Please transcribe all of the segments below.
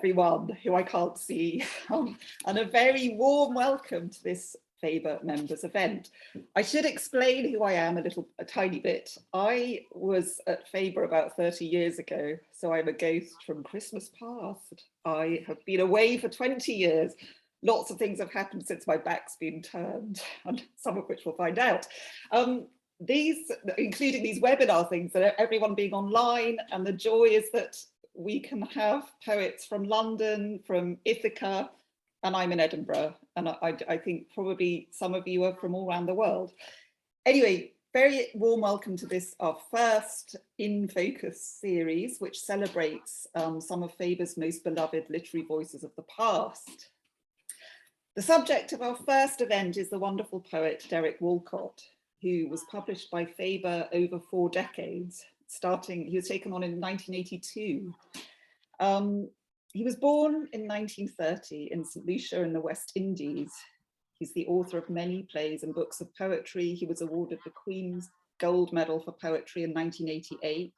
Everyone who I can't see, and a very warm welcome to this Faber members event. I should explain who I am a tiny bit. I was at Faber about 30 years ago, so I'm a ghost from Christmas past. I have been away for 20 years. Lots of things have happened since my back's been turned, and some of which we'll find out. Including these webinar things, that everyone being online, and the joy is that we can have poets from London, from Ithaca, and I'm in Edinburgh, and I think probably some of you are from all around the world. Anyway, very warm welcome to this, our first In Focus series, which celebrates some of Faber's most beloved literary voices of the past. The subject of our first event is the wonderful poet Derek Walcott, who was published by Faber over 4 decades. He was taken on in 1982. He was born in 1930 in St. Lucia in the West Indies. He's the author of many plays and books of poetry. He was awarded the Queen's Gold Medal for Poetry in 1988.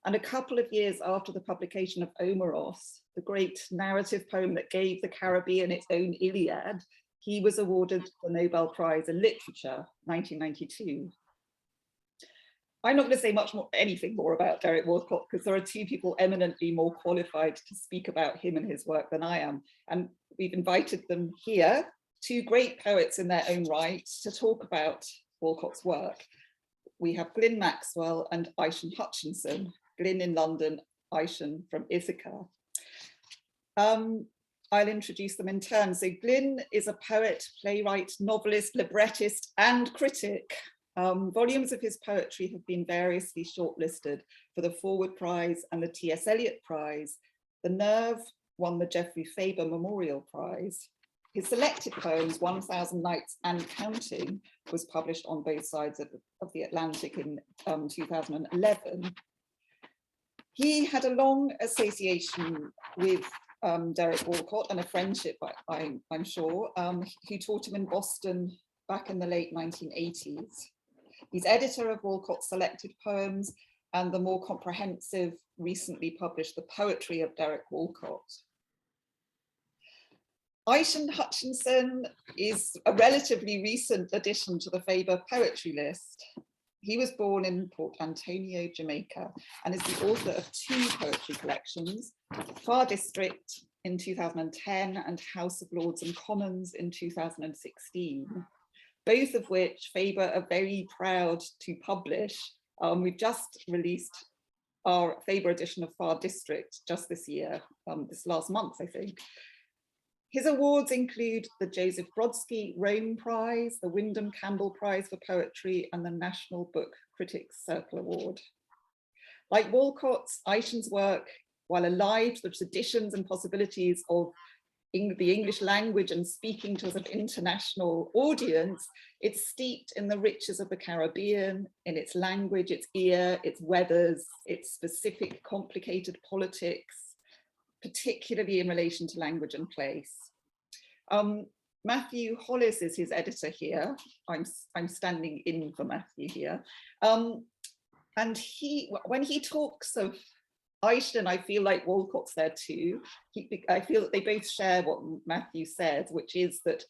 And a couple of years after the publication of Omeros, the great narrative poem that gave the Caribbean its own Iliad, he was awarded the Nobel Prize in Literature, 1992. I'm not going to say anything more about Derek Walcott, because there are 2 people eminently more qualified to speak about him and his work than I am. And we've invited them here, 2 great poets in their own right, to talk about Walcott's work. We have Glyn Maxwell and Aishan Hutchinson, Glyn in London, Aishan from Ithaca. I'll introduce them in turn. So Glyn is a poet, playwright, novelist, librettist, and critic. Volumes of his poetry have been variously shortlisted for the Forward Prize and the T.S. Eliot Prize. The Nerve won the Geoffrey Faber Memorial Prize. His selected poems, 1000 Nights and Counting, was published on both sides of the Atlantic in 2011. He had a long association with Derek Walcott and a friendship, I'm sure. He taught him in Boston back in the late 1980s. He's editor of Wolcott's selected poems and the more comprehensive, recently published The Poetry of Derek Walcott. Aishan Hutchinson is a relatively recent addition to the Faber poetry list. He was born in Port Antonio, Jamaica, and is the author of 2 poetry collections, Far District in 2010 and House of Lords and Commons in 2016. Both of which Faber are very proud to publish. We've just released our Faber edition of Far District just this year, this last month, I think. His awards include the Joseph Brodsky Rome Prize, the Wyndham Campbell Prize for Poetry, and the National Book Critics Circle Award. Like Walcott's, Aishan's work, while alive to the traditions and possibilities of the English language and speaking to an international audience, it's steeped in the riches of the Caribbean, in its language, its ear, its weathers, its specific complicated politics, particularly in relation to language and place. Matthew Hollis is his editor here. I'm standing in for Matthew here. And when he talks of Aishan, I feel like Walcott's there too. I feel that they both share what Matthew said, which is that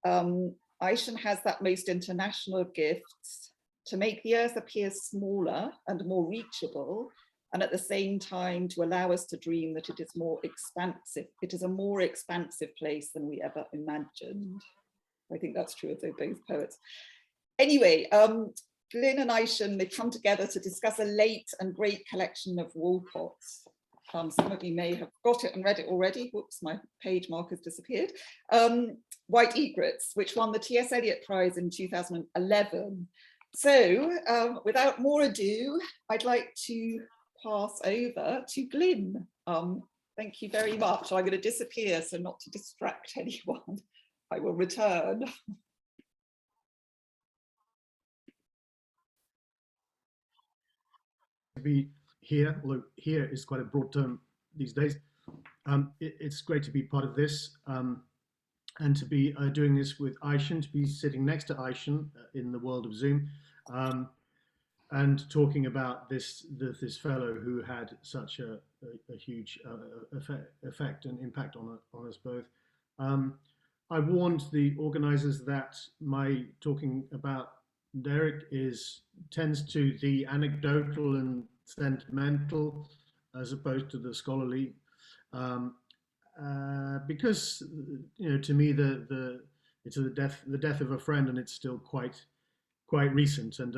Aishan has that most international of gifts to make the earth appear smaller and more reachable, and at the same time to allow us to dream that it is more expansive. It is a more expansive place than we ever imagined. I think that's true of both poets. Anyway, Glyn and Aishan, they've come together to discuss a late and great collection of Walcott's. Some of you may have got it and read it already. Whoops, my page marker's disappeared. White Egrets, which won the T.S. Eliot Prize in 2011. So without more ado, I'd like to pass over to Glyn. Thank you very much. I'm going to disappear, so not to distract anyone. I will return. Be here, although here is quite a broad term these days. It's great to be part of this and to be doing this with Aishan, to be sitting next to Aishan in the world of Zoom. and talking about this fellow who had such a huge effect and impact on us both. I warned the organisers that my talking about Derek tends to the anecdotal and sentimental as opposed to the scholarly, because to me it's the death of a friend, and it's still quite recent, and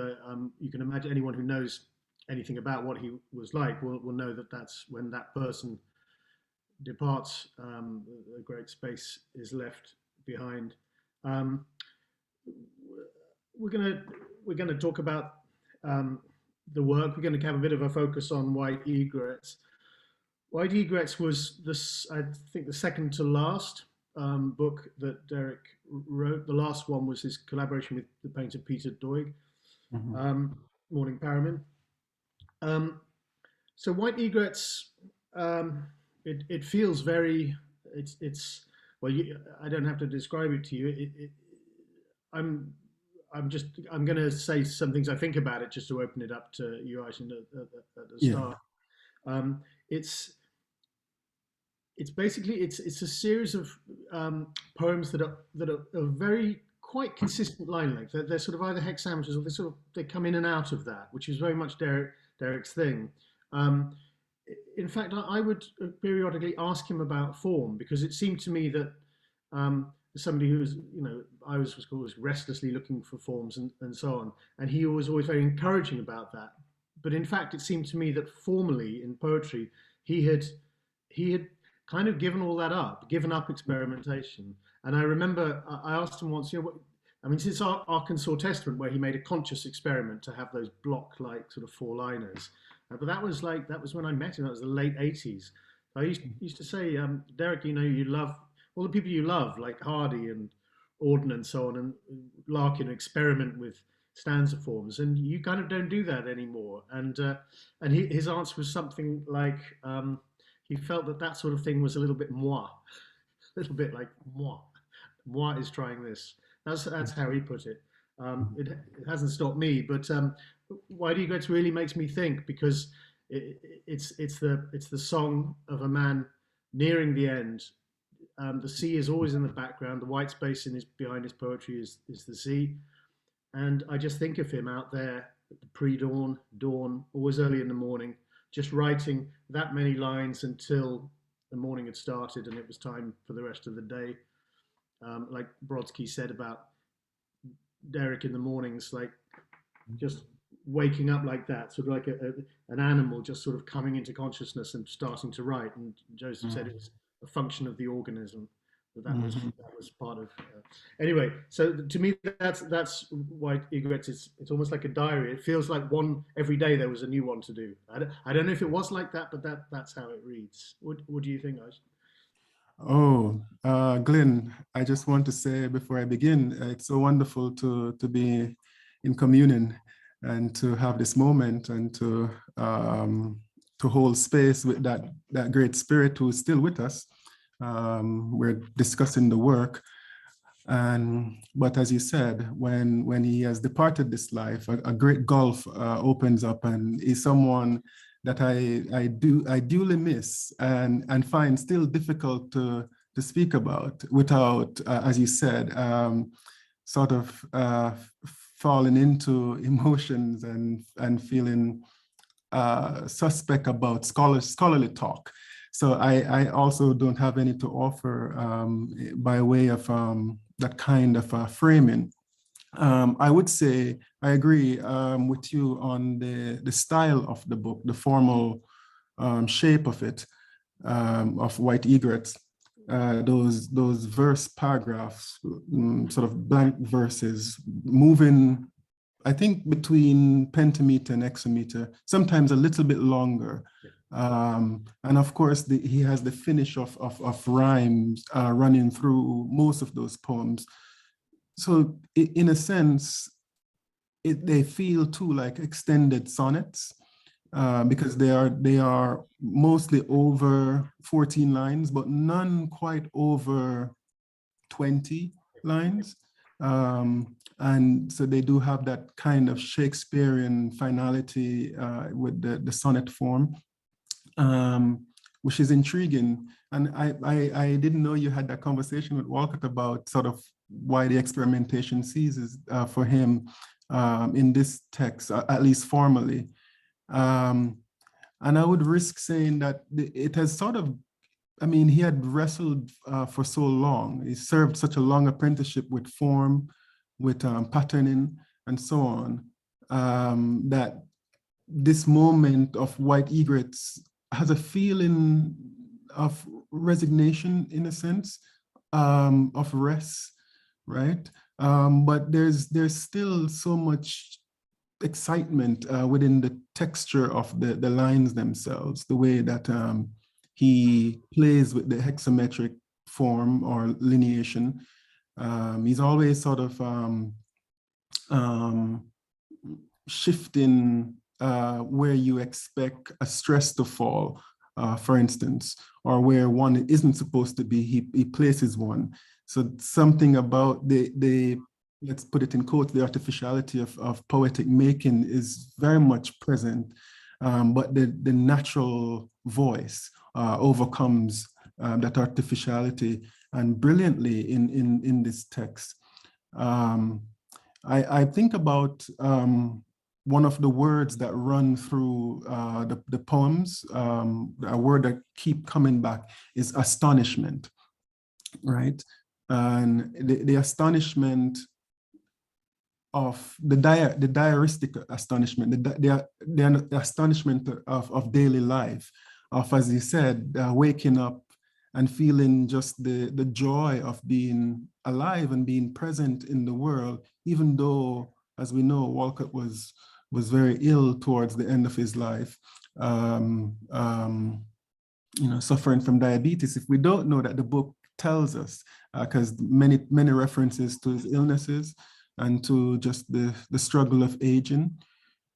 you can imagine anyone who knows anything about what he was like will know that that's when that person departs, a great space is left behind. We're gonna talk about the work. We're going to have a bit of a focus on White Egrets. White Egrets was I think, the second to last book that Derek wrote. The last one was his collaboration with the painter Peter Doig, Morning Paramin. So White Egrets, it feels very, it's well, I don't have to describe it to you. I'm going to say some things I think about it just to open it up to you, Aishin, at the start. It's basically it's a series of poems that are very quite consistent line length. They're sort of either hexameters or they come in and out of that, which is very much Derek's thing. In fact, I would periodically ask him about form, because it seemed to me that somebody who was, I was always restlessly looking for forms and so on, and he was always very encouraging about that. But in fact, it seemed to me that formally in poetry, he had kind of given all that up, given up experimentation. And I remember I asked him once, since Arkansas Testament, where he made a conscious experiment to have those block-like sort of four-liners. But that was when I met him. That was the late 80s. I used to say, Derek, you love all the people you love, like Hardy and Auden and so on, and Larkin, experiment with stanza forms, and you kind of don't do that anymore. And his answer was something like, he felt that sort of thing was a little bit moi, a little bit like moi. Moi is trying this. That's how he put it. It hasn't stopped me, but White Egrets really makes me think, because it's the song of a man nearing the end. The sea is always in the background. The white space behind his poetry is the sea, and I just think of him out there at the pre-dawn, dawn, always early in the morning, just writing that many lines until the morning had started and it was time for the rest of the day. Like Brodsky said about Derek in the mornings, like just waking up like that, sort of like an animal just sort of coming into consciousness and starting to write. And Joseph said it was a function of the organism. That was part of. Anyway, so to me, that's White Egrets. It's almost like a diary. It feels like every day there was a new one to do. I don't know if it was like that, but that's how it reads. What do you think, Ash? Oh, Glenn, I just want to say before I begin, it's so wonderful to be in communion and to have this moment and to hold space with that great spirit who is still with us. We're discussing the work, but as you said, when he has departed this life, a great gulf opens up, and is someone that I duly miss and find still difficult to speak about without, as you said, sort of falling into emotions and feeling suspect about scholarly talk. So I also don't have any to offer by way of that kind of framing. I would say I agree with you on the style of the book, the formal shape of it, of White Egrets. Those verse paragraphs, sort of blank verses, moving, I think, between pentameter and hexameter, sometimes a little bit longer. And of course, he has the finish of rhymes running through most of those poems. So in a sense, they feel too like extended sonnets, because they are mostly over 14 lines, but none quite over 20 lines. And so they do have that kind of Shakespearean finality with the sonnet form, which is intriguing. And I didn't know you had that conversation with Walcott about sort of why the experimentation ceases for him in this text, at least formally. And I would risk saying that it has sort of, I mean, he had wrestled for so long. He served such a long apprenticeship with form, with patterning, and so on, that this moment of white egrets has a feeling of resignation, in a sense, of rest, right? But there's still so much excitement within the texture of the lines themselves, the way that he plays with the hexametric form or lineation. He's always sort of shifting where you expect a stress to fall, for instance, or where one isn't supposed to be, he places one. So something about the let's put it in quotes, the artificiality of poetic making is very much present, but the natural voice overcomes that artificiality, and brilliantly in this text. I think about one of the words that run through the poems, a word that keep coming back is astonishment, right? And the astonishment of the diaristic astonishment, the astonishment of daily life, of, as you said, waking up and feeling just the joy of being alive and being present in the world, even though, as we know, Walcott was very ill towards the end of his life, suffering from diabetes. If we don't know that, the book tells us, because many references to his illnesses and to just the struggle of aging,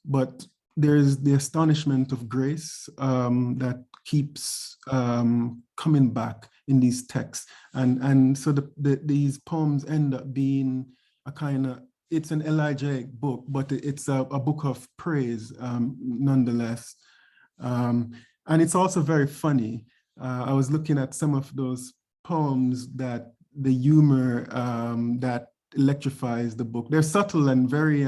but there's the astonishment of grace that keeps coming back in these texts. And so these poems end up being a kind of, it's an elegiac book, but it's a book of praise nonetheless. And it's also very funny. I was looking at some of those poems that the humor that electrifies the book. They're subtle and very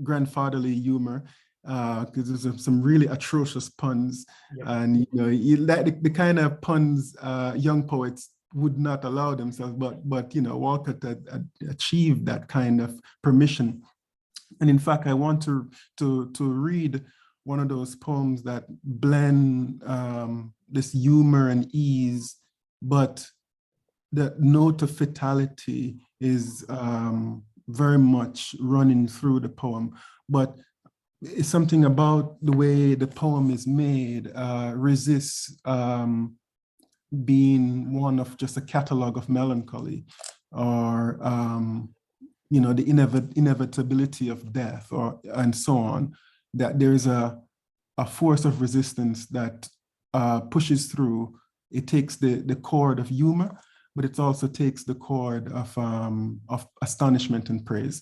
grandfatherly humor, because there's some really atrocious puns, and the kind of puns young poets would not allow themselves, but Walcott had achieved that kind of permission. And in fact, I want to read one of those poems that blend this humor and ease, but the note of fatality is very much running through the poem. But it's something about the way the poem is made resists being one of just a catalog of melancholy, or the inevitability of death, and so on. That there's a force of resistance that pushes through. It takes the chord of humor, but it also takes the chord of astonishment and praise.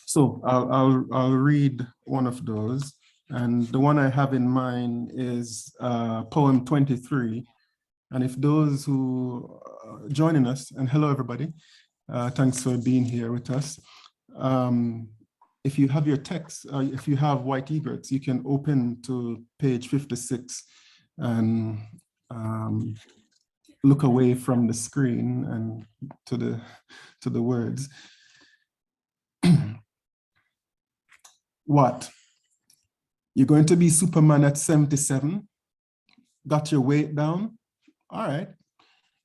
So I'll read one of those, and the one I have in mind is poem 23. And if those who are joining us, and hello everybody, thanks for being here with us. If you have your text, if you have white egrets, you can open to page 56 and look away from the screen and to the words. What? You're going to be Superman at 77? Got your weight down? All right.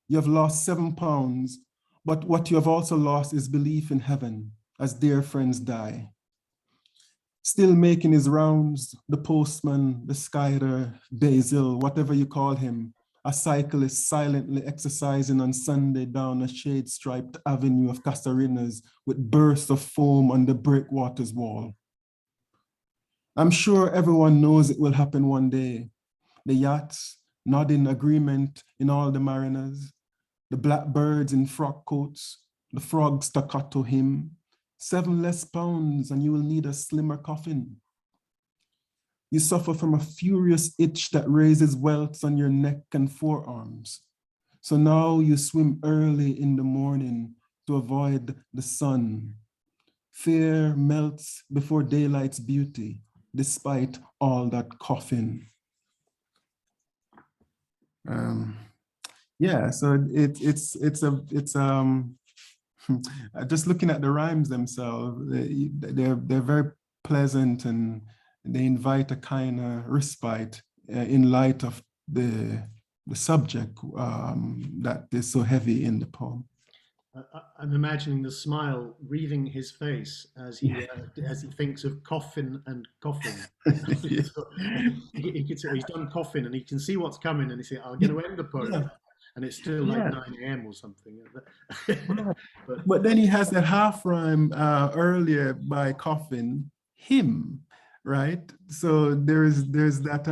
You have lost 7 pounds, but what you have also lost is belief in heaven as dear friends die. Still making his rounds, the postman, the skider, Basil, whatever you call him, a cyclist silently exercising on Sunday down a shade-striped avenue of Casarinas with bursts of foam on the breakwaters wall. I'm sure everyone knows it will happen one day. The yachts nodding agreement in all the mariners, the blackbirds in frock coats, the frog staccato him, 7 less pounds and you will need a slimmer coffin. You suffer from a furious itch that raises welts on your neck and forearms. So now you swim early in the morning to avoid the sun. Fear melts before daylight's beauty, despite all that coughing. Yeah, so it's just looking at the rhymes themselves, they're very pleasant and they invite a kind of respite in light of the subject that is so heavy in the poem. I'm imagining the smile wreathing his face as he thinks of coffin and coughing. He can see, he's done coffin and he can see what's coming, and he says, "I'm going to end the poem," Yeah. and it's still like 9 a.m. or something. But then he has that half rhyme earlier by coffin, him, right? So there's that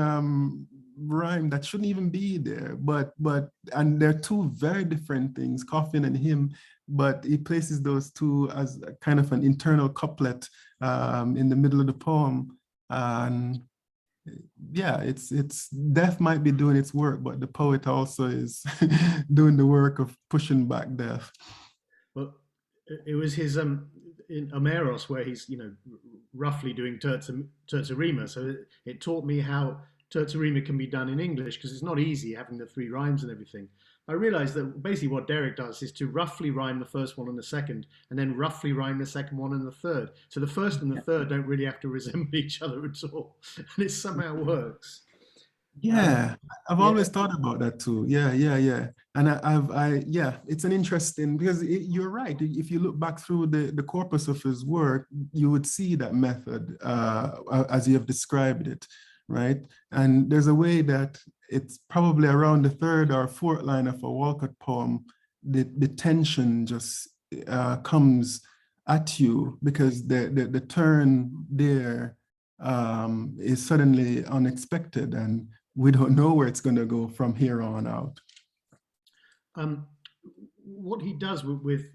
rhyme that shouldn't even be there, and they're two very different things, coffin and him, but he places those two as a kind of an internal couplet in the middle of the poem. And yeah, it's death might be doing its work, but the poet also is doing the work of pushing back death. Well, it was his in Omeros where he's roughly doing terza rima, so it taught me how terza rima can be done in English, because it's not easy having the 3 rhymes and everything. I realized that basically what Derek does is to roughly rhyme the first one and the second, and then roughly rhyme the second one and the third. So the first and the third don't really have to resemble each other at all, and it somehow works. Yeah, I've always thought about that too. Yeah. And yeah, it's an interesting, because you're right. If you look back through the corpus of his work, you would see that method as you have described it, right? And there's a way that it's probably around the 3rd or 4th line of a Walcott poem, the tension just comes at you, because the turn there is suddenly unexpected, and we don't know where it's going to go from here on out. What he does with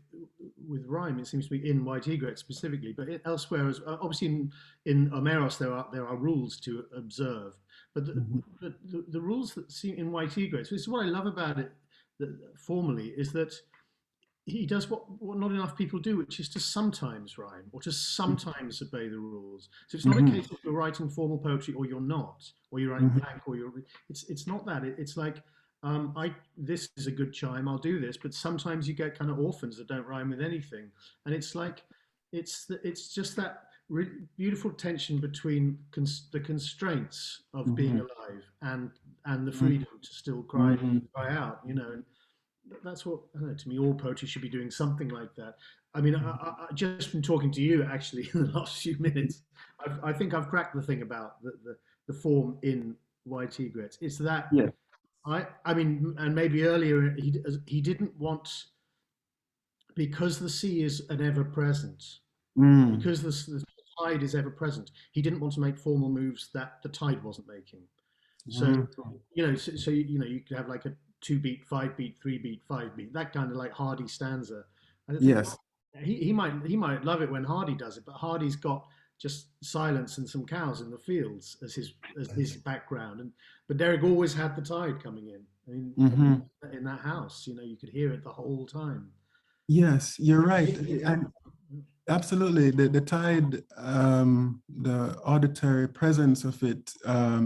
rhyme, it seems to be in White Egrets specifically, but elsewhere, as obviously in Omeros there are rules to observe, but the rules that seem in White Egrets, this is what I love about it formally, is that he does what not enough people do, which is to sometimes rhyme or to sometimes obey the rules. So it's not a case of you're writing formal poetry or you're not, or you're writing blank or you're. It's not that. It's like this is a good chime, I'll do this, but sometimes you get kind of orphans that don't rhyme with anything, and it's like it's just that beautiful tension between the constraints of being alive and the freedom to still cry out, And that's what, I don't know, to me, all poetry should be doing something like that. I mean, I just from talking to you actually in the last few minutes, I think I've cracked the thing about the form in White Egrets. It's that. Yeah. I mean, and maybe earlier he didn't want, because the sea is an ever present, because the tide is ever present. He didn't want to make formal moves that the tide wasn't making. So so you could have like a 2-beat, 5-beat, 3-beat, 5-beat, that kind of like Hardy stanza. Yes. He might love it when Hardy does it, but Hardy's got just silence and some cows in the fields as his background, but Derek always had the tide coming in. I mean, in that house, you could hear it the whole time. Yes, you're right. And absolutely, the tide, the auditory presence of it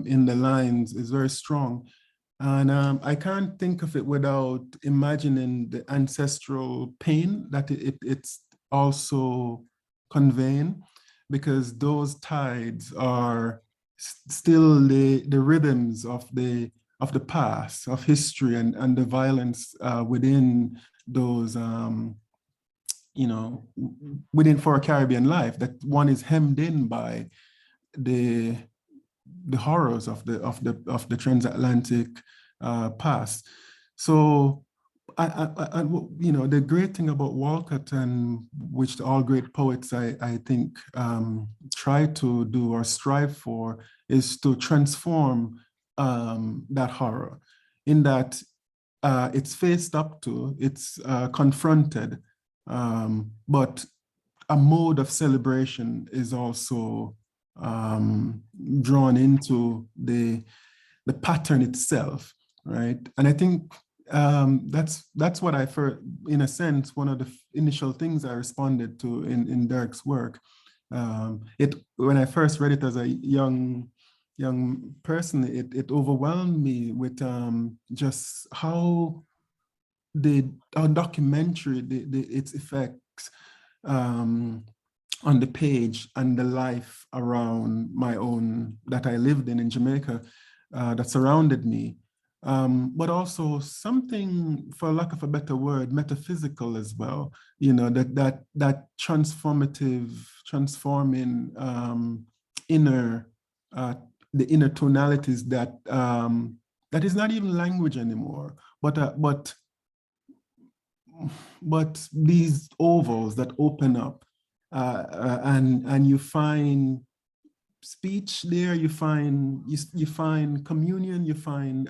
in the lines is very strong. And I can't think of it without imagining the ancestral pain that it's also conveying, because those tides are still the rhythms of the past, of history, and the violence within those, within for a Caribbean life, that one is hemmed in by the horrors of the transatlantic past. So the great thing about Walcott, and which all great poets I think try to do or strive for, is to transform that horror, in that it's faced up to, it's confronted, But a mode of celebration is also drawn into the pattern itself, right? And I think that's what I first, in a sense, one of the initial things I responded to in Derek's work. When I first read it as a young person, it overwhelmed me with just how documentary its effects on the page and the life around my own that I lived in Jamaica that surrounded me. But also something, for lack of a better word, metaphysical as well. You know, that transforming inner, the inner tonalities that is not even language anymore, but these ovals that open up, and you find speech there, you find communion, you find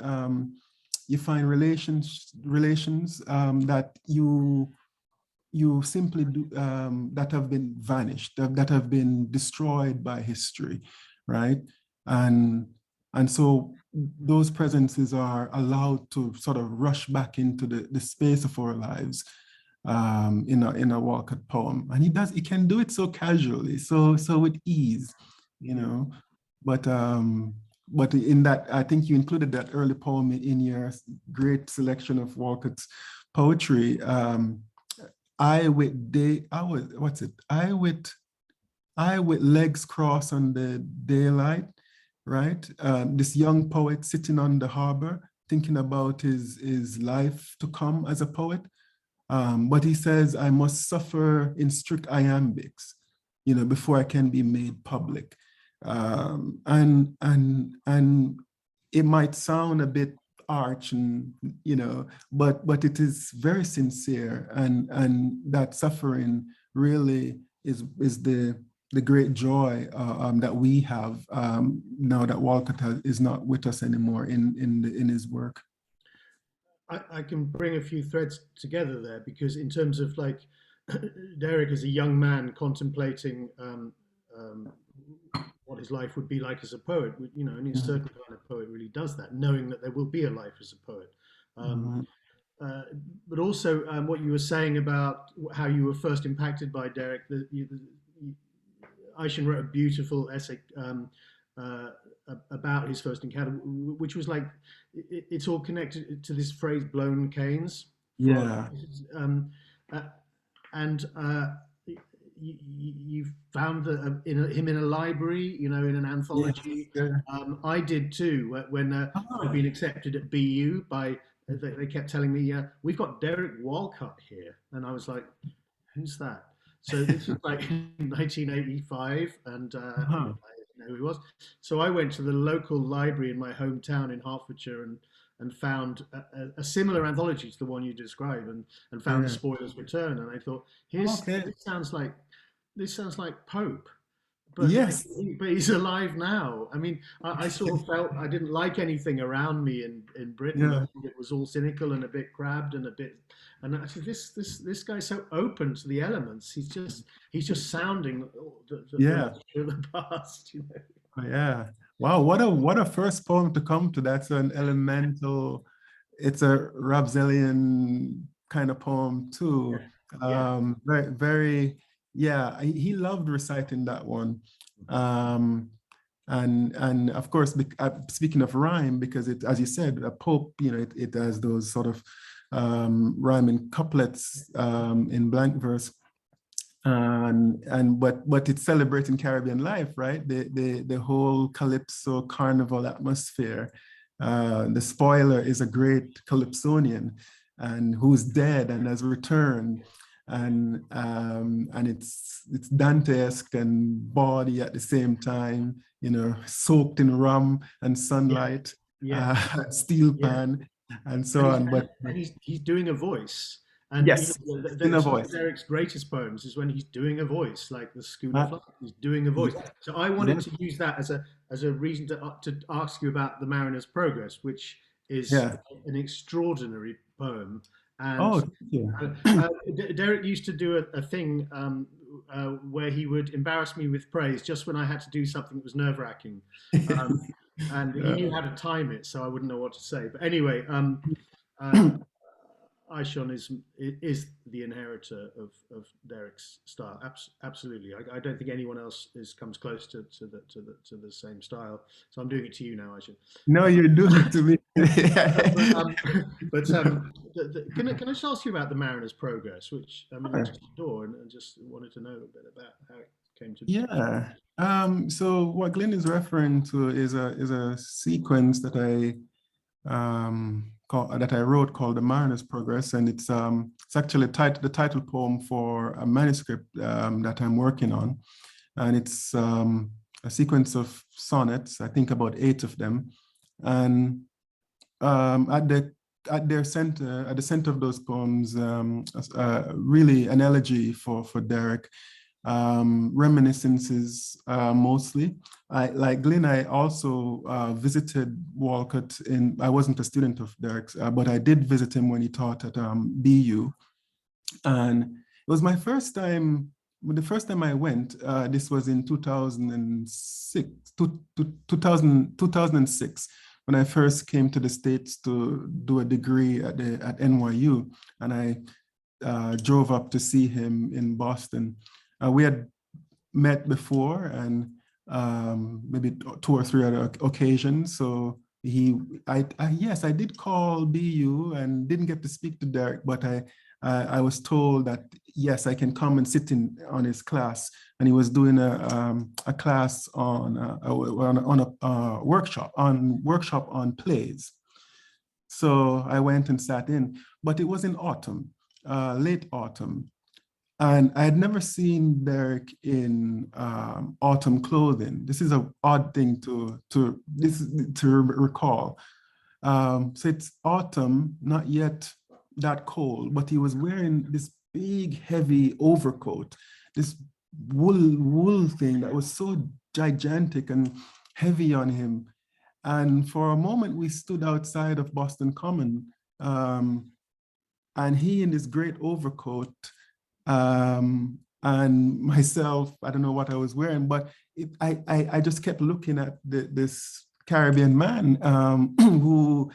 relations that you simply do, that have been vanished, that have been destroyed by history, right? And so those presences are allowed to sort of rush back into the space of our lives in a Walcott poem. And he can do it so casually, so with ease, you know. But in that, I think you included that early poem in your great selection of Walcott's poetry. I with legs crossed on the daylight, right? This young poet sitting on the harbor, thinking about his life to come as a poet. But he says, I must suffer in strict iambics, you know, before I can be made public. And it might sound a bit arch, and you know, but it is very sincere, and that suffering really is the great joy that we have now that Walcott is not with us anymore in his work. I can bring a few threads together there, because in terms of like Derek as a young man contemplating what his life would be like as a poet, you know, only a certain kind of poet really does that, knowing that there will be a life as a poet. But also what you were saying about how you were first impacted by Derek, Aishan wrote a beautiful essay about his first encounter, which was like, it's all connected to this phrase "blown canes." Yeah. And you found him in a library, you know, in an anthology. Yeah. I did too, when I'd been accepted at BU by, they kept telling me, we've got Derek Walcott here. And I was like, who's that? So this was like 1985, and I didn't know who he was. So I went to the local library in my hometown in Hertfordshire and found a similar anthology to the one you described, and found Spoilers Return. And I thought, this sounds like Pope. But, yes, but he's alive now. I mean, I sort of felt I didn't like anything around me in Britain. Yeah. I think it was all cynical and a bit crabbed and a bit. And actually, this guy's so open to the elements. He's just sounding the past. You know. Oh, yeah. Wow. What a first poem to come to. That's an elemental. It's a Rabzellian kind of poem too. Very, very. Yeah, he loved reciting that one. And of course, speaking of rhyme, because it, as you said, a Pope, you know, it has those sort of rhyming couplets in blank verse, but it's celebrating Caribbean life, right? The whole calypso carnival atmosphere. The spoiler is a great calypsonian, and who's dead and has returned. And it's Dantesque and bawdy at the same time, you know, soaked in rum and sunlight, steel pan, and so on. But he's doing a voice. And yes, in a voice. Derek's greatest poems is when he's doing a voice, like the Schooner Flight. He's doing a voice. So I wanted to use that as a reason to ask you about the Mariner's Progress, which is an extraordinary poem. And Oh, thank you. Derek used to do a thing where he would embarrass me with praise just when I had to do something that was nerve-wracking. Um, and he knew how to time it, so I wouldn't know what to say. But anyway, uh, Aishon is the inheritor of Derek's style. Absolutely, I don't think anyone else comes close to the same style. So I'm doing it to you now, Aishon. No, you're doing it to me. Can I just ask you about the Mariner's Progress, which I mean I Sure. just adore, and just wanted to know a bit about how it came to be. Yeah. So what Glenn is referring to is a sequence that I wrote called The Mariner's Progress, and it's actually the title poem for a manuscript that I'm working on, and it's a sequence of sonnets. I think about 8 of them, and at the center of those poems, really an elegy for Derek. Reminiscences mostly. Like Glenn, I also visited Walcott I wasn't a student of Derek's, but I did visit him when he taught at BU. And it was my first time, the first time I went, this was in 2006, when I first came to the States to do a degree at NYU. And I drove up to see him in Boston. We had met before, and maybe 2 or 3 other occasions. So yes, I did call BU and didn't get to speak to Derek, but I was told that yes, I can come and sit in on his class, and he was doing a class on a workshop on plays. So I went and sat in, but it was in autumn, late autumn. And I had never seen Derek in autumn clothing. This is an odd thing to recall. So it's autumn, not yet that cold, but he was wearing this big, heavy overcoat, this wool thing that was so gigantic and heavy on him. And for a moment, we stood outside of Boston Common, and he in this great overcoat, and myself, I don't know what I was wearing, but I just kept looking at this Caribbean man who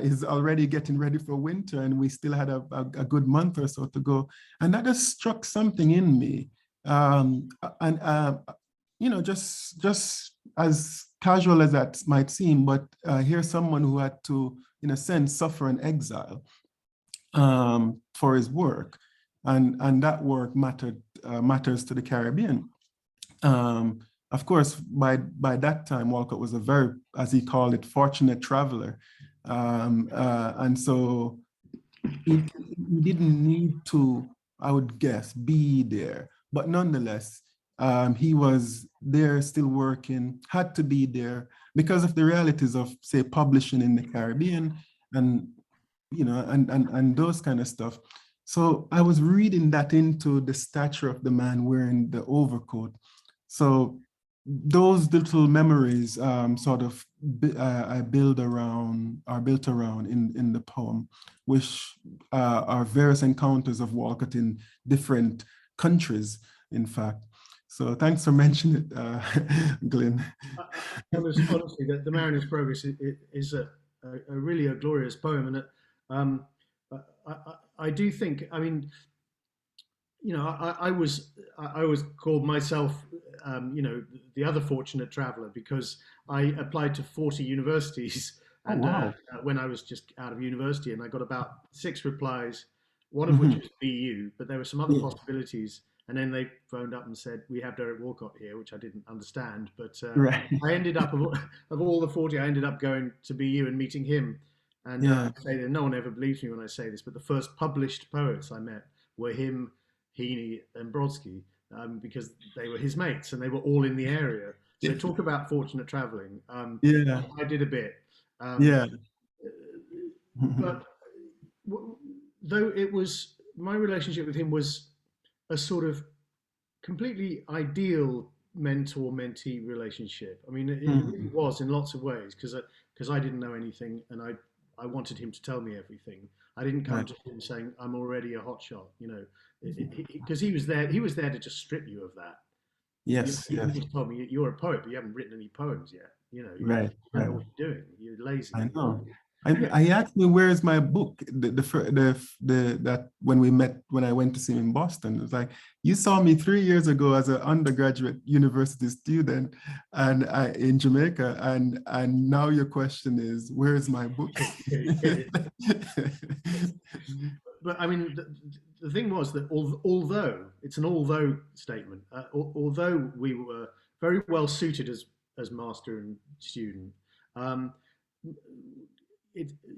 is already getting ready for winter, and we still had a good month or so to go. And that just struck something in me. Just as casual as that might seem, but here's someone who had to, in a sense, suffer an exile for his work. And that work matters to the Caribbean. Of course, by that time, Walcott was a very, as he called it, fortunate traveler. And so he didn't need to, I would guess, be there. But nonetheless, he was there still working, had to be there because of the realities of, say, publishing in the Caribbean and, and those kind of stuff. So I was reading that into the stature of the man wearing the overcoat. So those little memories sort of are built around in the poem, which are various encounters of Walcott in different countries, in fact. So thanks for mentioning it, Glenn. Honestly, the Mariner's Progress is a really a glorious poem, and I do think, I mean, I always called myself, the other fortunate traveler, because I applied to 40 universities, and wow. when I was just out of university, and I got about 6 replies, one of which was BU, but there were some other possibilities. And then they phoned up and said, we have Derek Walcott here, which I didn't understand. But Right. I ended up, of all the 40, I ended up going to BU and meeting him. And I say that no one ever believes me when I say this, but the first published poets I met were him, Heaney, and Brodsky, because they were his mates and they were all in the area. So talk about fortunate traveling. Yeah. I did a bit. Yeah. But though it was, my relationship with him was a sort of completely ideal mentor-mentee relationship. I mean, it really was in lots of ways, because I didn't know anything, and I wanted him to tell me everything. I didn't come to him saying I'm already a hotshot, you know, because he was there. He was there to just strip you of that. Yes, He yes. just told me you're a poet, but you haven't written any poems yet. You know, you Right, don't know right. what you're doing. You're lazy. I know. I asked me where's my book. That when I went to see him in Boston, it was like, you saw me 3 years ago as an undergraduate university student, and in Jamaica, and now your question is, where's my book? But I mean, the thing was that although it's an although statement, although we were very well suited as master and student, um,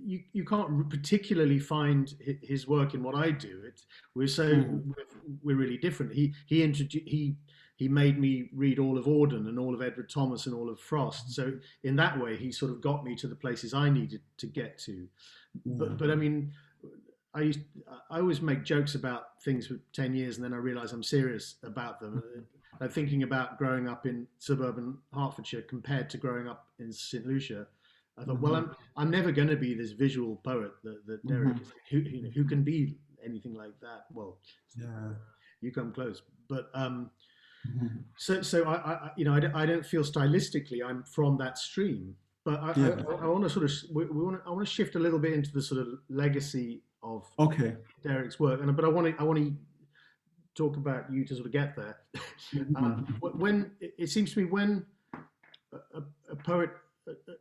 you can't particularly find his work in what I do. We're really different. He made me read all of Auden and all of Edward Thomas and all of Frost. So in that way, he sort of got me to the places I needed to get to. But I mean, I always make jokes about things for 10 years and then I realize I'm serious about them. I'm thinking about growing up in suburban Hertfordshire compared to growing up in St. Lucia. I thought, well, I'm never going to be this visual poet that Derek is. Who can be anything like that? Well, Yeah. you come close. But so I don't feel stylistically I'm from that stream. But I want to sort of I want to shift a little bit into the sort of legacy of Derek's work, but I want to talk about you to sort of get there. When it seems to me when a poet,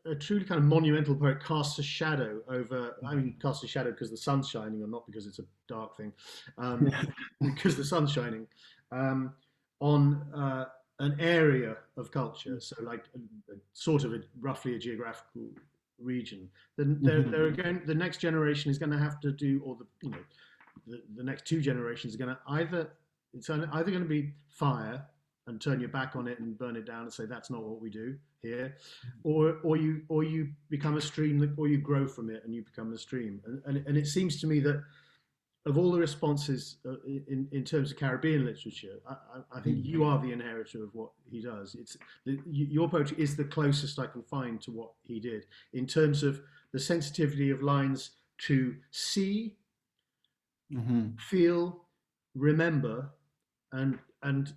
a truly kind of monumental poet, casts a shadow over. I mean, casts a shadow because the sun's shining, or not because it's a dark thing, because the sun's shining on an area of culture. So, like, sort of roughly a geographical region. Then the next generation is going to have to do, or the next two generations are going to either going to be fire and turn your back on it and burn it down and say that's not what we do here, or you become a stream, or you grow from it and you become a stream. And it seems to me that of all the responses in terms of Caribbean literature, I think you are the inheritor of what he does. Your poetry is the closest I can find to what he did in terms of the sensitivity of lines to see, feel, remember, and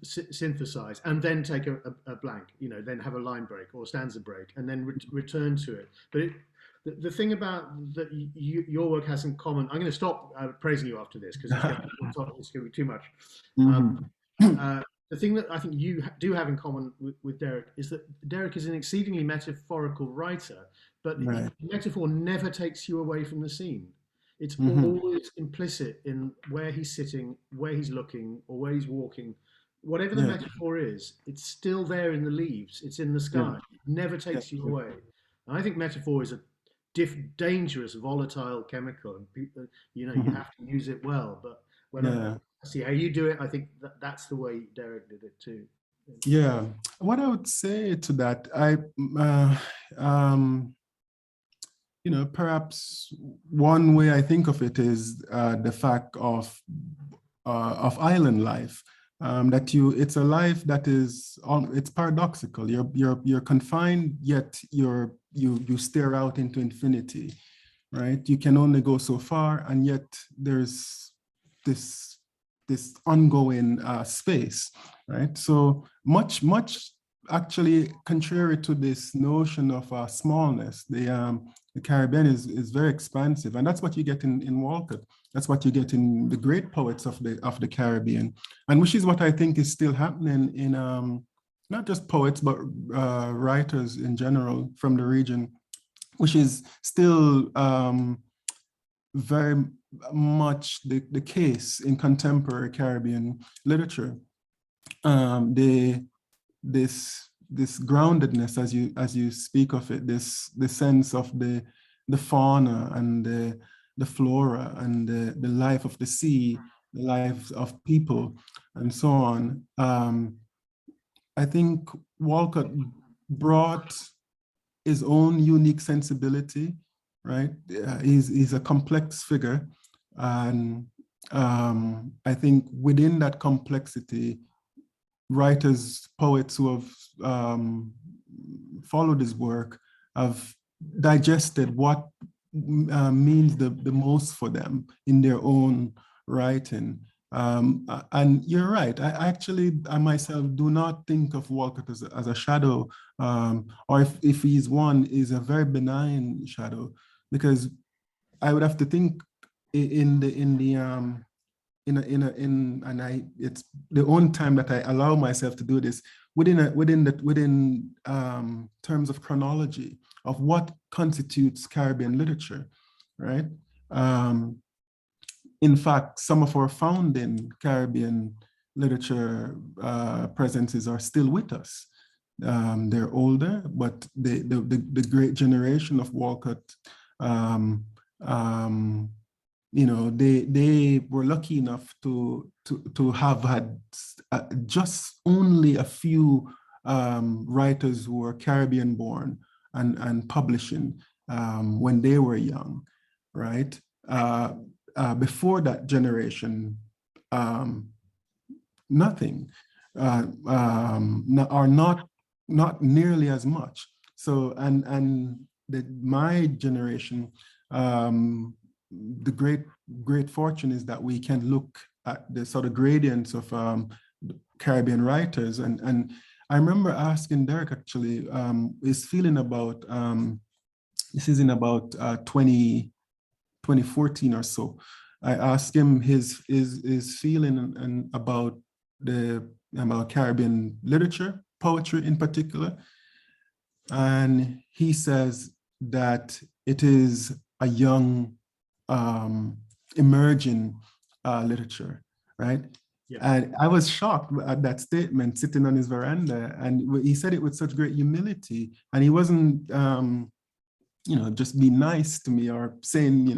synthesize, and then take a blank, then have a line break or stanza break, and then return to it. But the thing about that your work has in common, I'm going to stop praising you after this because it's going to be too much. The thing that I think you do have in common with Derek is that Derek is an exceedingly metaphorical writer, but metaphor never takes you away from the scene. It's always implicit in where he's sitting, where he's looking, or where he's walking. Whatever the metaphor is, it's still there in the leaves. It's in the sky. It never takes you away. And I think metaphor is a dangerous, volatile chemical. And people, you have to use it well. But when I see how you do it, I think that's the way Derek did it too. Yeah. What I would say to that, perhaps one way I think of it is the fact of island life. It's a life that is it's paradoxical. You're confined, yet you stare out into infinity, right? You can only go so far, and yet there's this ongoing space, right? So much actually contrary to this notion of smallness. The Caribbean is very expansive, and that's what you get in Walcott. That's what you get in the great poets of the Caribbean, and which is what I think is still happening in not just poets but writers in general from the region, which is still very much the case in contemporary Caribbean literature. This groundedness, as you speak of it, this sense of the fauna and the flora and the life of the sea, the lives of people, and so on. I think Walcott brought his own unique sensibility, right? He's a complex figure, and I think within that complexity, writers, poets who have followed his work have digested what means the most for them in their own writing. And you're right. I myself do not think of Walcott as a shadow, or if he's one, is a very benign shadow, because I would have to think it's the only time that I allow myself to do this within terms of chronology of what constitutes Caribbean literature, right? In fact, some of our founding Caribbean literature presences are still with us. They're older, but the great generation of Walcott, they were lucky enough to have had just only a few writers who were Caribbean born and publishing when they were young, right? Before that generation, nothing, or not nearly as much. So, my generation, the great fortune is that we can look at the sort of gradients of Caribbean writers. And I remember asking Derek actually his feeling about, this is in about 2014 or so. I asked him his feeling about Caribbean literature, poetry in particular. And he says that it is a young, emerging literature, right? Yeah. And I was shocked at that statement sitting on his veranda, and he said it with such great humility, and he wasn't, just being nice to me or saying,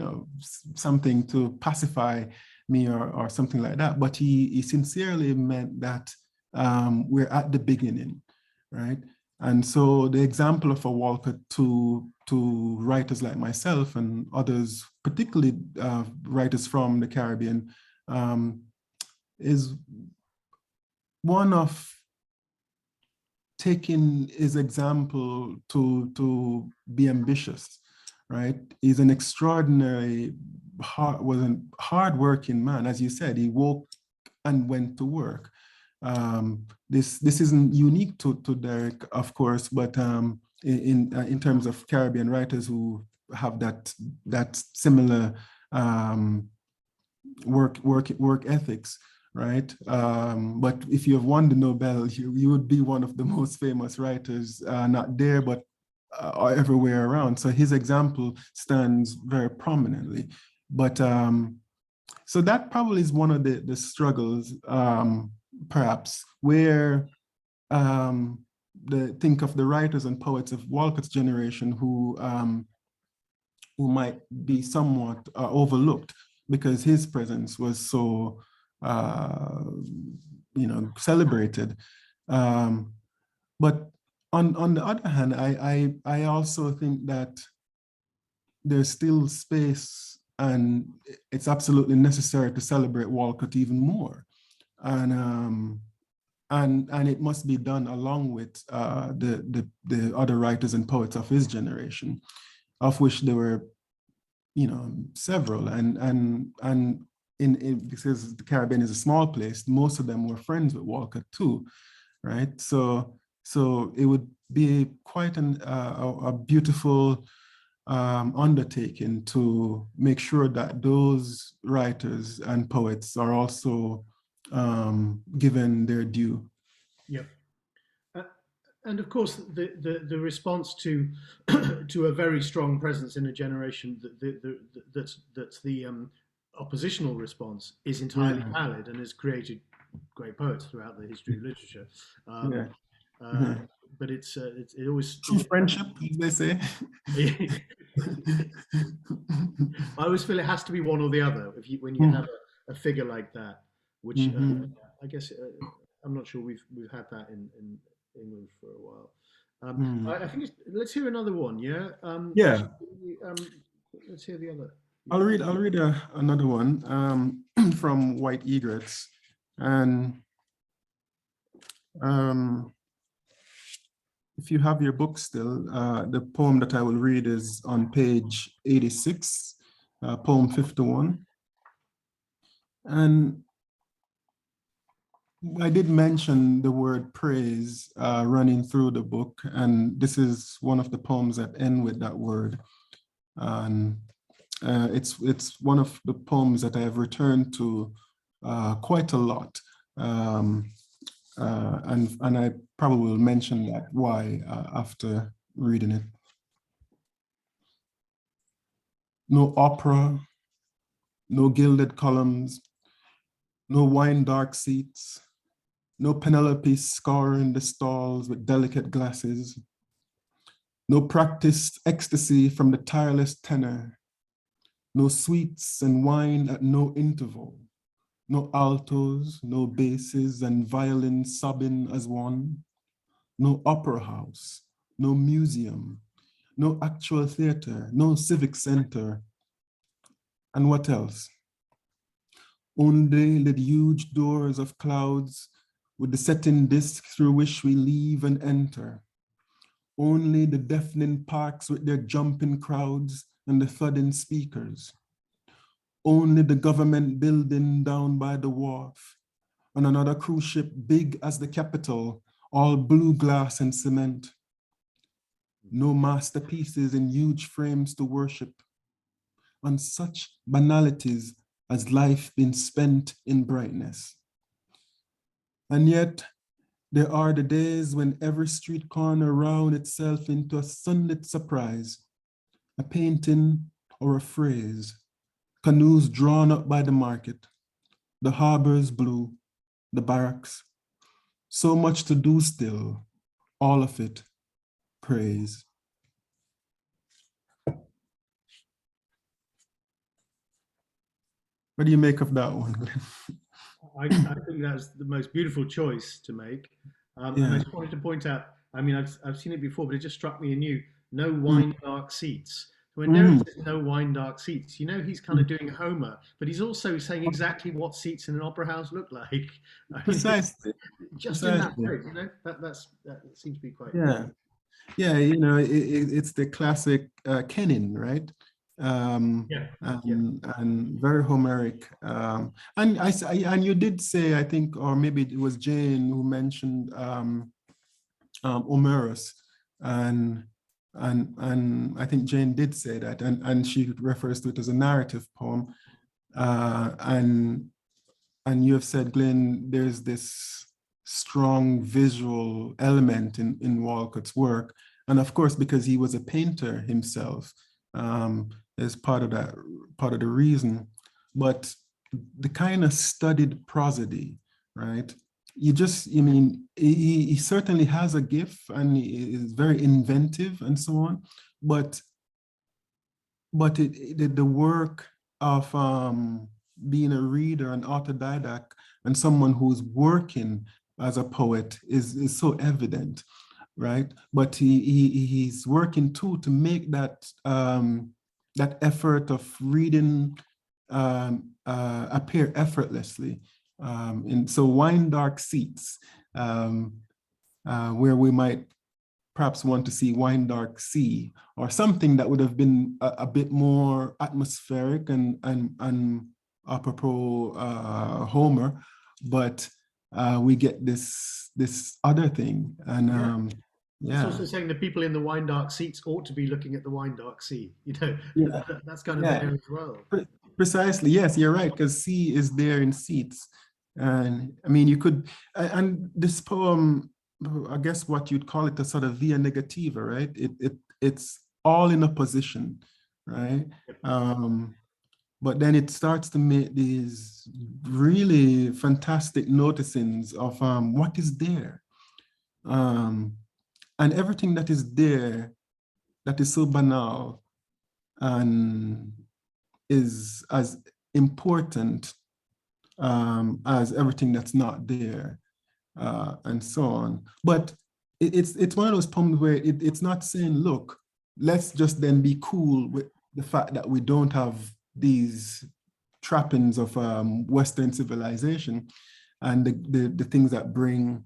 something to pacify me or something like that, but he sincerely meant that we're at the beginning, right? And so the example of a Walcott to writers like myself and others, particularly writers from the Caribbean, is one of taking his example to be ambitious, right? He's an extraordinary, hardworking man. As you said, he woke and went to work. This isn't unique to Derek, of course, but in terms of Caribbean writers who have that similar work ethics, right? But if you have won the Nobel, you would be one of the most famous writers, not there, but everywhere around. So his example stands very prominently. But so that probably is one of the struggles, perhaps, where think of the writers and poets of Walcott's generation who might be somewhat overlooked because his presence was so celebrated. But on the other hand, I also think that there's still space, and it's absolutely necessary to celebrate Walcott even more. And it must be done along with the other writers and poets of his generation, of which there were, several. And because the Caribbean is a small place, most of them were friends with Walcott too, right? So it would be quite a beautiful undertaking to make sure that those writers and poets are also given their due. Yep. And of course, the response to to a very strong presence in a generation that's the oppositional response is entirely valid and has created great poets throughout the history of literature. But it always true friendship, as they say. I always feel it has to be one or the other. When you have a figure like that, which I guess I'm not sure we've had that in England for a while. I think let's hear another one. Yeah. Let's hear the other. I'll read another one from White Egrets, and if you have your book still, the poem that I will read is on page 86, poem 51. And I did mention the word praise running through the book, and this is one of the poems that end with that word. And it's one of the poems that I have returned to quite a lot. And I probably will mention that why after reading it. No opera, no gilded columns, no wine dark seats, no Penelope scouring the stalls with delicate glasses, no practiced ecstasy from the tireless tenor, no sweets and wine at no interval, no altos, no basses and violins sobbing as one, no opera house, no museum, no actual theater, no civic center. And what else? Only the huge doors of clouds with the setting disk through which we leave and enter. Only the deafening parks with their jumping crowds and the thudding speakers. Only the government building down by the wharf, on another cruise ship big as the Capitol, all blue glass and cement. No masterpieces in huge frames to worship. On such banalities as life been spent in brightness. And yet, there are the days when every street corner round itself into a sunlit surprise, a painting or a phrase, canoes drawn up by the market, the harbors blue, the barracks, so much to do still, all of it, praise. What do you make of that one, Glenn? I think that's the most beautiful choice to make. And I just wanted to point out, I mean, I've seen it before, but it just struck me anew. No wine dark seats. When Derek says no wine dark seats, you know he's kind of doing Homer, but he's also saying exactly what seats in an opera house look like. I mean, Precisely. just in that phrase, you know, that seems to be quite. Yeah, you know, it's the classic kenning, right? And very Homeric. And you did say, I think, or maybe it was Jane who mentioned Homerus, and I think Jane did say that, and she refers to it as a narrative poem, and you have said, Glenn, there's this strong visual element in Walcott's work, and of course because he was a painter himself, is part of the reason. But the kind of studied prosody, right? He certainly has a gift and he is very inventive and so on, but the work of being a reader, an autodidact, and someone who's working as a poet is so evident, right? But he's working too to make that that effort of reading appear effortlessly. And so wine dark seats, where we might perhaps want to see wine dark sea, or something that would have been a bit more atmospheric and apropos Homer, but we get this other thing. And It's also saying the people in the wine dark seats ought to be looking at the wine dark sea, you know. That's kind of there as well. Precisely, yes, you're right, because sea is there in seats. And I mean, you could, and this poem, I guess what you'd call it a sort of via negativa, right? It's all in a position, right? But then it starts to make these really fantastic noticings of what is there. And everything that is there, that is so banal and is as important as everything that's not there, and so on. But it's one of those poems where it's not saying, look, let's just then be cool with the fact that we don't have these trappings of Western civilization and the things that bring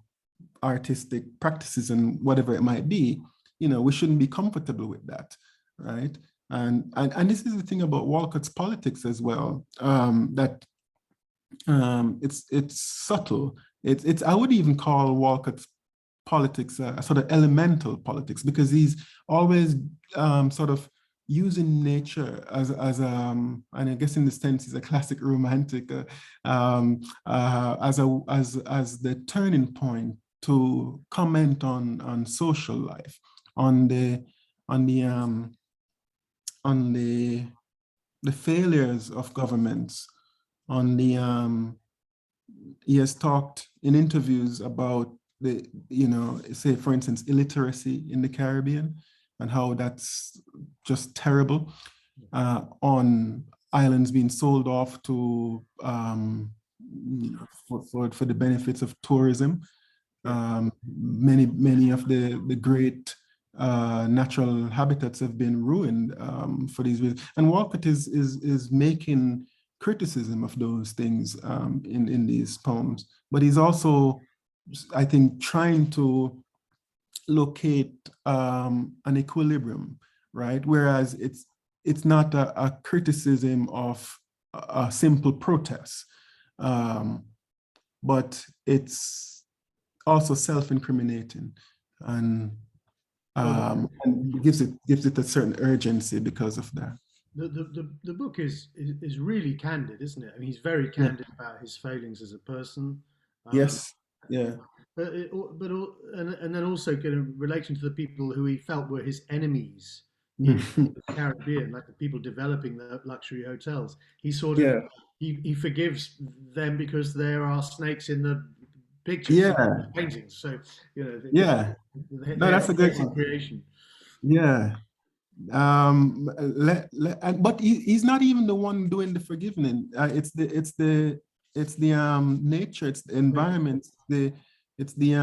artistic practices and whatever it might be, you know, we shouldn't be comfortable with that, right? And this is the thing about Walcott's politics as well, that it's subtle. It's I would even call Walcott's politics a sort of elemental politics, because he's always sort of using nature as and I guess in this sense he's a classic romantic as the turning point to comment on social life, on the failures of governments, on the he has talked in interviews about the, you know, say for instance, illiteracy in the Caribbean and how that's just terrible, on islands being sold off to for the benefits of tourism. Many of the great natural habitats have been ruined for these reasons. And Walcott is making criticism of those things in these poems, but he's also, I think, trying to locate an equilibrium, right? Whereas it's not a criticism of a simple protest, but it's also self-incriminating, and gives it a certain urgency because of that. The book is really candid, isn't it? I mean, he's very candid about his failings as a person. Yes. Yeah. And then also kind of relating to the people who he felt were his enemies in the Caribbean, like the people developing the luxury hotels. He sort of he forgives them because there are snakes in the pictures, the paintings. So you know, no, that's a good creation. Yeah. But he's not even the one doing the forgiving. It's the nature, it's the environment, it's the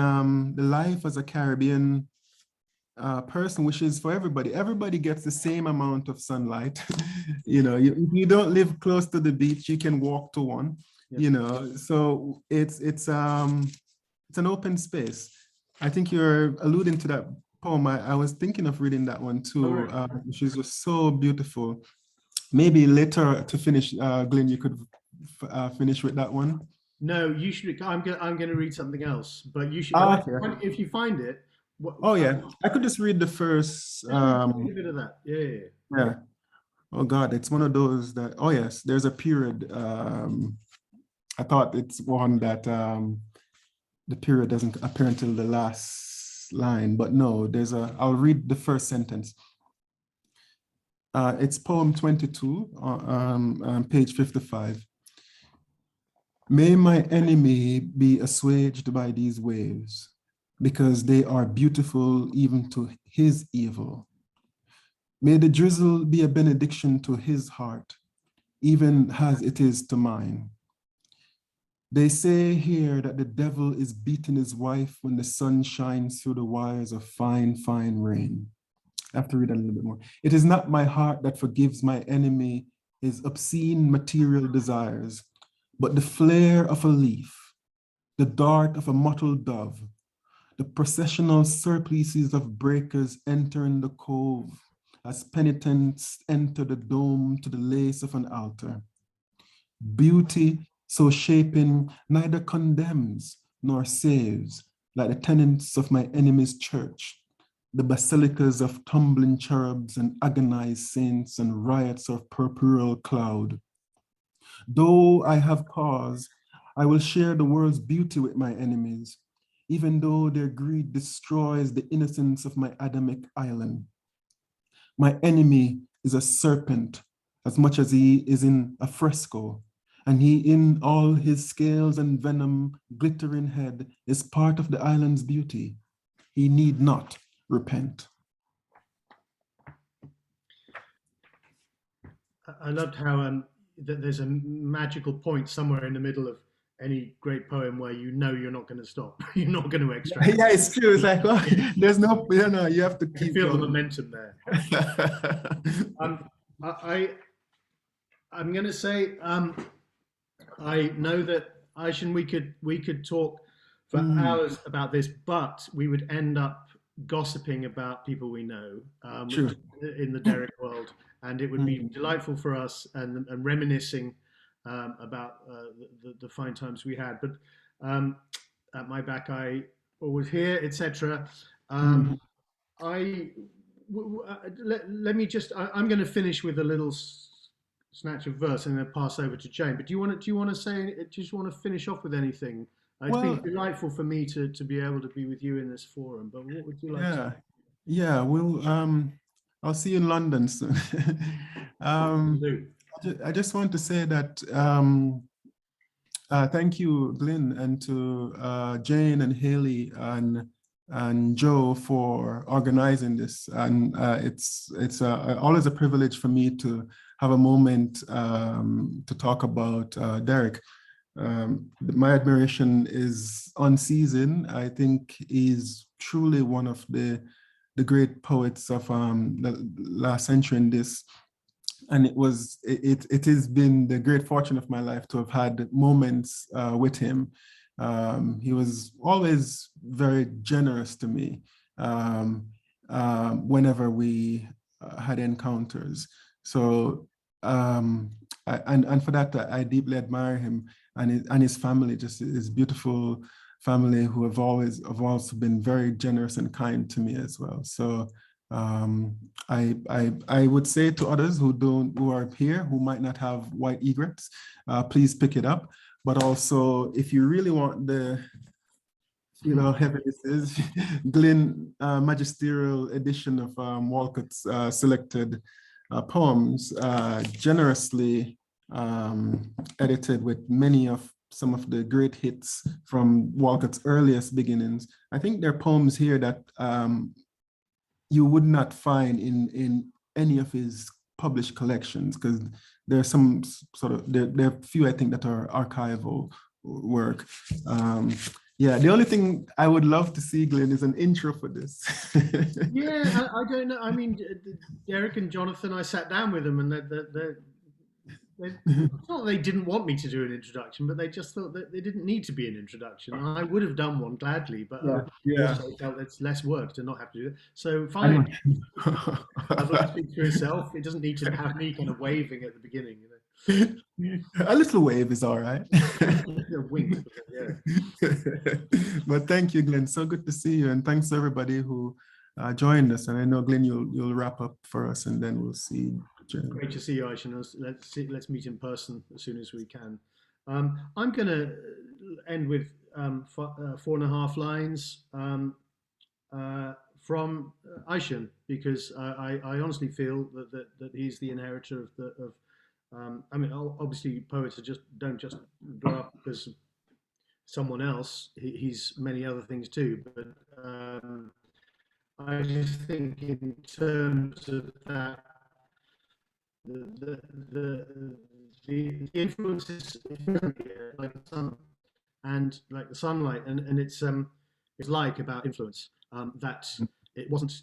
life as a Caribbean person, which is for everybody. Everybody gets the same amount of sunlight. You know, if you don't live close to the beach, you can walk to one. You know, so it's an open space. I think you're alluding to that poem. I was thinking of reading that one too, which is just so beautiful. Maybe later to finish, Glenn, you could finish with that one. No, you should. I'm gonna read something else, but you should. Okay. If you find it. I could just read the first. A bit of that. Yeah. Oh God, it's one of those that. Oh yes, there's a period. I thought it's one that the period doesn't appear until the last line, but no, I'll read the first sentence. It's poem 22, page 55. May my enemy be assuaged by these waves, because they are beautiful even to his evil. May the drizzle be a benediction to his heart, even as it is to mine. They say here that the devil is beating his wife when the sun shines through the wires of fine, fine rain. I have to read a little bit more. It is not my heart that forgives my enemy his obscene material desires, but the flare of a leaf, the dart of a mottled dove, the processional surplices of breakers entering the cove as penitents enter the dome to the lace of an altar. Beauty so shapen neither condemns nor saves, like the tenants of my enemy's church, the basilicas of tumbling cherubs and agonized saints and riots of purpureal cloud. Though I have cause, I will share the world's beauty with my enemies, even though their greed destroys the innocence of my Adamic island. My enemy is a serpent as much as he is in a fresco, and he in all his scales and venom glittering head is part of the island's beauty. He need not repent. I loved how that there's a magical point somewhere in the middle of any great poem where you know you're not going to stop. You're not going to extract. Yeah, it's true. It's like, well, there's no, you have to keep feel going. the momentum there. I'm going to say, I know that Aishan, we could talk for hours about this, but we would end up gossiping about people we know True. in the Derek world, and it would be delightful for us and reminiscing about the fine times we had. But at my back, I was here, etc. Let me just. I'm going to finish with a little snatch of verse and then pass over to Jane. But do you want to say? Just want to finish off with anything? It's been delightful for me to be able to be with you in this forum. But what would you like to? Yeah. We'll. I'll see you in London soon. I just want to say that thank you, Glyn, and to Jane and Haley and Joe for organizing this. And it's always a privilege for me to have a moment to talk about Derek. My admiration is unceasing. I think he's truly one of the great poets of the last century in this. And it has been the great fortune of my life to have had moments with him. He was always very generous to me whenever we had encounters. So, and for that, I deeply admire him and his family, just his beautiful family who have also been very generous and kind to me as well. So I would say to others who are here who might not have white egrets, please pick it up. But also, if you really want the heavy this is, Glyn magisterial edition of Walcott's selected poems, generously edited with some of the great hits from Walcott's earliest beginnings. I think there are poems here that you would not find in any of his published collections, because there are some there are few, I think, that are archival work. The only thing I would love to see, Glyn, is an intro for this. I don't know. I mean, Derek and Jonathan, I sat down with them, and it's not that they didn't want me to do an introduction, but they just thought that they didn't need to be an introduction. And I would have done one gladly, but also felt it's less work to not have to do it. So fine. Otherwise, speaks for itself. It doesn't need to have me kind of waving at the beginning. A little wave is all right. A wink. But thank you, Glyn. So good to see you, and thanks to everybody who joined us. And I know, Glyn, you'll wrap up for us, and then we'll see. Great to see you, Aishan. Let's meet in person as soon as we can. I'm going to end with 4.5 lines from Aishan, because I honestly feel that he's the inheritor of I mean, obviously poets don't just grow up because of someone else. He's many other things too, but I just think in terms of that, the influences like the sun and like the sunlight, and it's like about influence, that it wasn't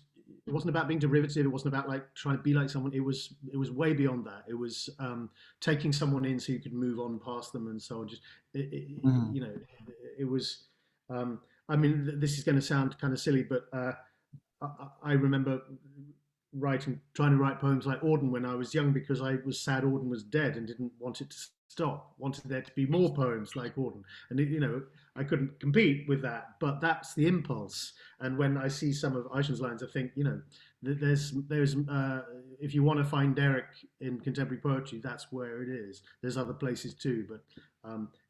about being derivative. It wasn't about like trying to be like someone. It was way beyond that. It was taking someone in so you could move on past them and so on. Just it was. I mean, this is going to sound kind of silly, but I remember trying to write poems like Auden when I was young, because I was sad Auden was dead and didn't want it to stop. Wanted there to be more poems like Auden, and I couldn't compete with that. But that's the impulse. And when I see some of Aishan's lines, I think there's if you want to find Derek in contemporary poetry, that's where it is. There's other places too, but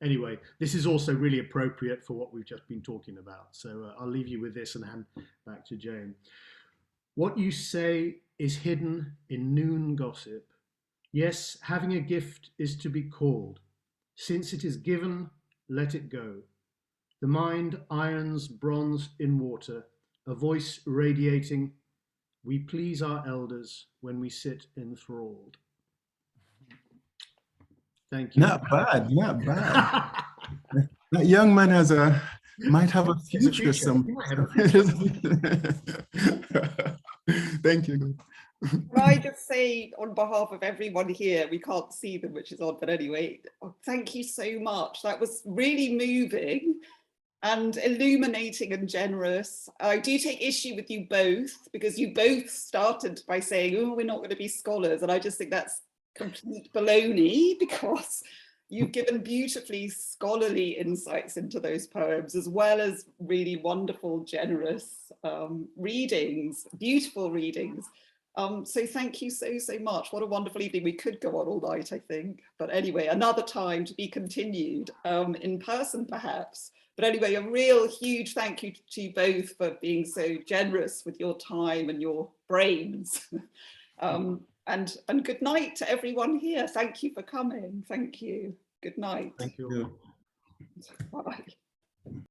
anyway, this is also really appropriate for what we've just been talking about. So I'll leave you with this and hand back to Jane. What you say is hidden in noon gossip. Yes, having a gift is to be called. Since it is given, let it go. The mind irons bronze in water, a voice radiating. We please our elders when we sit enthralled. Thank you. Not bad. That young man might have a future somewhere. Thank you. Can I just say, on behalf of everyone here, we can't see them, which is odd, but anyway, thank you so much. That was really moving. and illuminating and generous. I do take issue with you both, because you both started by saying, oh, we're not going to be scholars. And I just think that's complete baloney, because you've given beautifully scholarly insights into those poems, as well as really wonderful, generous readings, beautiful readings. So thank you so much. What a wonderful evening. We could go on all night, I think. But anyway, another time to be continued, in person perhaps. But anyway, a real huge thank you to you both for being so generous with your time and your brains. And good night to everyone here. Thank you for coming. Thank you. Good night. Thank you. Bye.